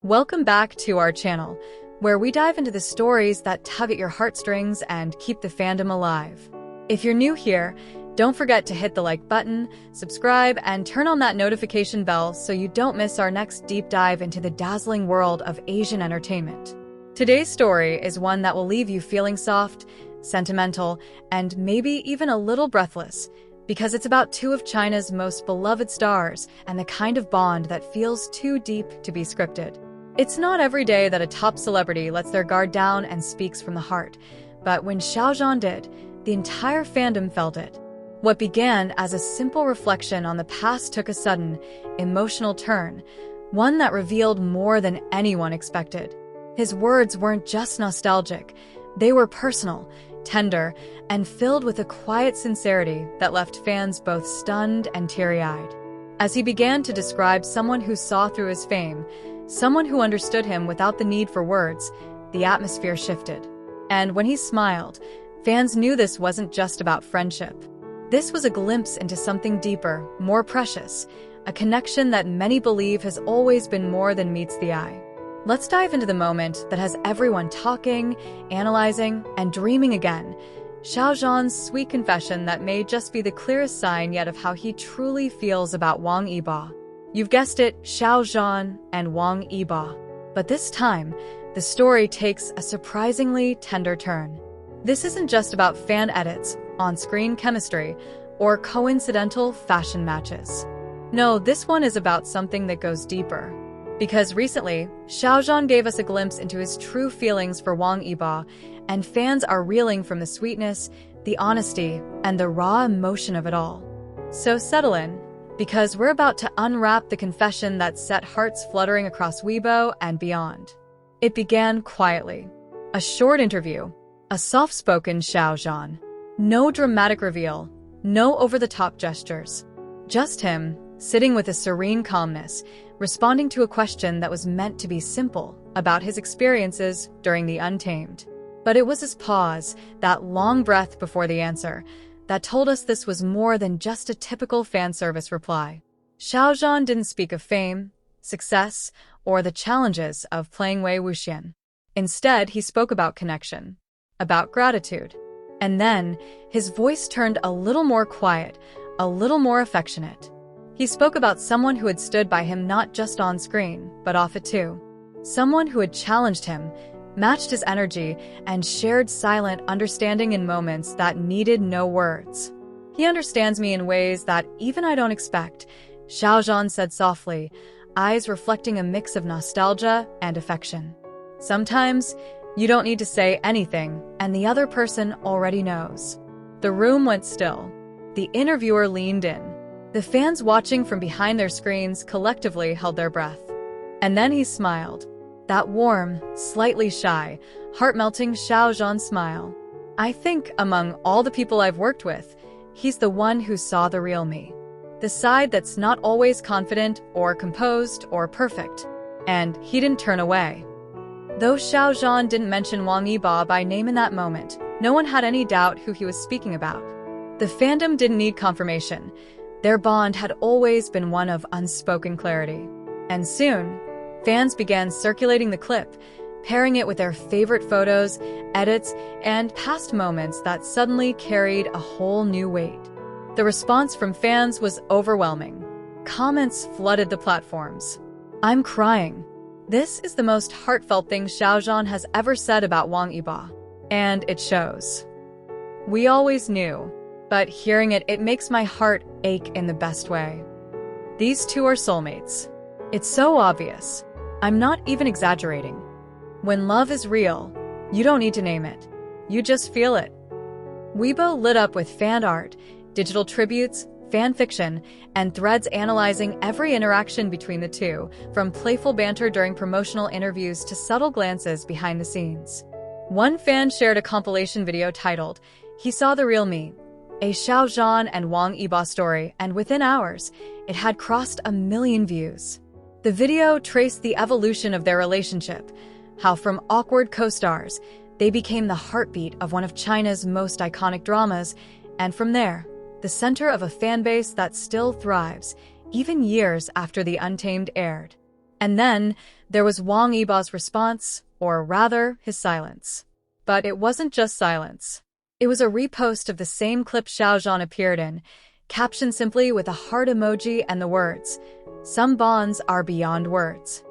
Welcome back to our channel, where we dive into the stories that tug at your heartstrings and keep the fandom alive. If you're new here, don't forget to hit the like button, subscribe, and turn on that notification bell so you don't miss our next deep dive into the dazzling world of Asian entertainment. Today's story is one that will leave you feeling soft, sentimental, and maybe even a little breathless, because it's about two of China's most beloved stars and the kind of bond that feels too deep to be scripted. It's not every day that a top celebrity lets their guard down and speaks from the heart, but when Xiao Zhan did, the entire fandom felt it. What began as a simple reflection on the past took a sudden, emotional turn, one that revealed more than anyone expected. His words weren't just nostalgic, they were personal, tender, and filled with a quiet sincerity that left fans both stunned and teary-eyed. As he began to describe someone who saw through his fame, someone who understood him without the need for words, the atmosphere shifted. And when he smiled, fans knew this wasn't just about friendship. This was a glimpse into something deeper, more precious, a connection that many believe has always been more than meets the eye. Let's dive into the moment that has everyone talking, analyzing, and dreaming again. Xiao Zhan's sweet confession that may just be the clearest sign yet of how he truly feels about Wang Yibo. You've guessed it, Xiao Zhan and Wang Yibo. But this time, the story takes a surprisingly tender turn. This isn't just about fan edits, on-screen chemistry, or coincidental fashion matches. No, this one is about something that goes deeper. Because recently, Xiao Zhan gave us a glimpse into his true feelings for Wang Yibo, and fans are reeling from the sweetness, the honesty, and the raw emotion of it all. So settle in, because we're about to unwrap the confession that set hearts fluttering across Weibo and beyond. It began quietly. A short interview, a soft-spoken Xiao Zhan. No dramatic reveal, no over-the-top gestures. Just him, sitting with a serene calmness, responding to a question that was meant to be simple about his experiences during the Untamed. But it was his pause, that long breath before the answer, that told us this was more than just a typical fan service reply. Xiao Zhan didn't speak of fame, success, or the challenges of playing YiZhan. Instead, he spoke about connection, about gratitude. And then, his voice turned a little more quiet, a little more affectionate. He spoke about someone who had stood by him not just on screen, but off it too. Someone who had challenged him, matched his energy, and shared silent understanding in moments that needed no words. He understands me in ways that even I don't expect, Xiao Zhan said softly, eyes reflecting a mix of nostalgia and affection. Sometimes, you don't need to say anything, and the other person already knows. The room went still. The interviewer leaned in. The fans watching from behind their screens collectively held their breath. And then he smiled. That warm, slightly shy, heart-melting Xiao Zhan smile. I think, among all the people I've worked with, he's the one who saw the real me. The side that's not always confident or composed or perfect. And he didn't turn away. Though Xiao Zhan didn't mention Wang Yibo by name in that moment, no one had any doubt who he was speaking about. The fandom didn't need confirmation. Their bond had always been one of unspoken clarity. And soon, fans began circulating the clip, pairing it with their favorite photos, edits, and past moments that suddenly carried a whole new weight. The response from fans was overwhelming. Comments flooded the platforms. "I'm crying. This is the most heartfelt thing Xiao Zhan has ever said about Wang Yibo. And it shows. We always knew, but hearing it, it makes my heart ache in the best way. These two are soulmates. It's so obvious. I'm not even exaggerating. When love is real, you don't need to name it. You just feel it." Weibo lit up with fan art, digital tributes, fan fiction, and threads analyzing every interaction between the two, from playful banter during promotional interviews to subtle glances behind the scenes. One fan shared a compilation video titled, "He Saw the Real Me," a Xiao Zhan and Wang Yibo story, and within hours, it had crossed 1 million views. The video traced the evolution of their relationship, how from awkward co-stars, they became the heartbeat of one of China's most iconic dramas, and from there, the center of a fanbase that still thrives, even years after The Untamed aired. And then there was Wang Yibo's response, or rather, his silence. But it wasn't just silence. It was a repost of the same clip Xiao Zhan appeared in, captioned simply with a heart emoji and the words, "Some bonds are beyond words."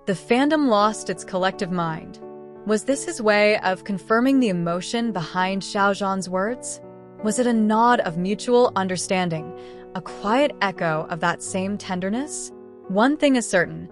The fandom lost its collective mind. Was this his way of confirming the emotion behind Xiao Zhan's words? Was it a nod of mutual understanding, a quiet echo of that same tenderness? One thing is certain,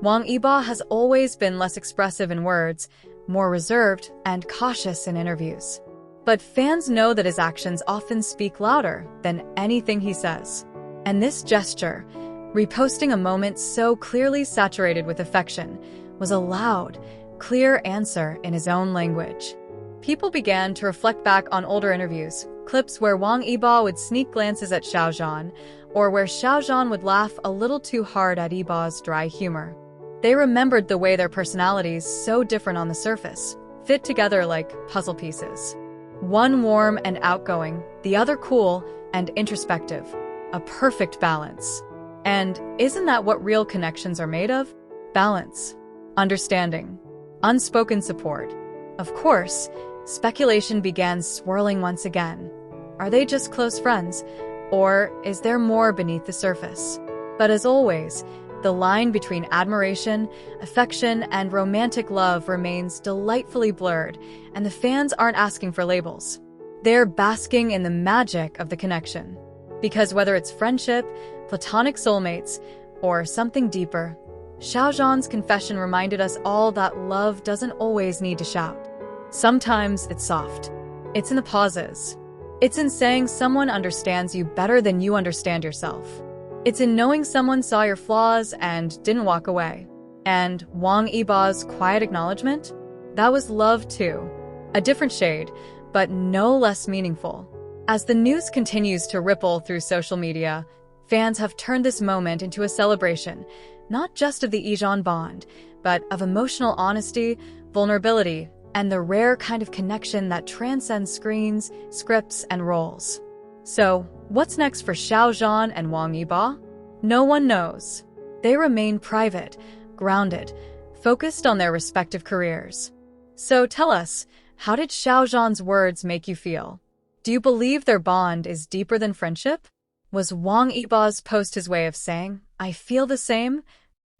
Wang Yibo has always been less expressive in words, more reserved and cautious in interviews. But fans know that his actions often speak louder than anything he says. And this gesture, reposting a moment so clearly saturated with affection, was a loud, clear answer in his own language. People began to reflect back on older interviews, clips where Wang Yibo would sneak glances at Xiao Zhan, or where Xiao Zhan would laugh a little too hard at Yibo's dry humor. They remembered the way their personalities, so different on the surface, fit together like puzzle pieces. One warm and outgoing, the other cool and introspective. A perfect balance. And isn't that what real connections are made of? Balance. Understanding. Unspoken support. Of course, speculation began swirling once again. Are they just close friends? Or is there more beneath the surface? But as always, the line between admiration, affection, and romantic love remains delightfully blurred, and the fans aren't asking for labels. They're basking in the magic of the connection. Because whether it's friendship, platonic soulmates, or something deeper, Xiao Zhan's confession reminded us all that love doesn't always need to shout. Sometimes it's soft. It's in the pauses. It's in saying someone understands you better than you understand yourself. It's in knowing someone saw your flaws and didn't walk away. And Wang Yibo's quiet acknowledgement? That was love too. A different shade, but no less meaningful. As the news continues to ripple through social media, fans have turned this moment into a celebration, not just of the YiZhan bond, but of emotional honesty, vulnerability, and the rare kind of connection that transcends screens, scripts, and roles. So, what's next for Xiao Zhan and Wang Yibo? No one knows. They remain private, grounded, focused on their respective careers. So tell us, how did Xiao Zhan's words make you feel? Do you believe their bond is deeper than friendship? Was Wang Yibo's post his way of saying, "I feel the same"?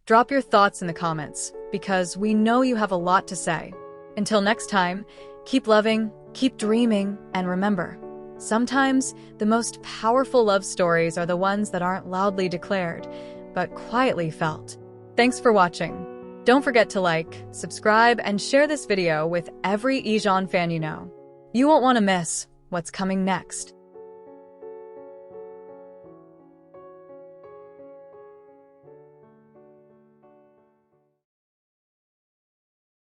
Drop your thoughts in the comments, because we know you have a lot to say. Until next time, keep loving, keep dreaming, and remember, sometimes the most powerful love stories are the ones that aren't loudly declared, but quietly felt. Thanks for watching. Don't forget to like, subscribe, and share this video with every YiZhan fan you know. You won't want to miss what's coming next.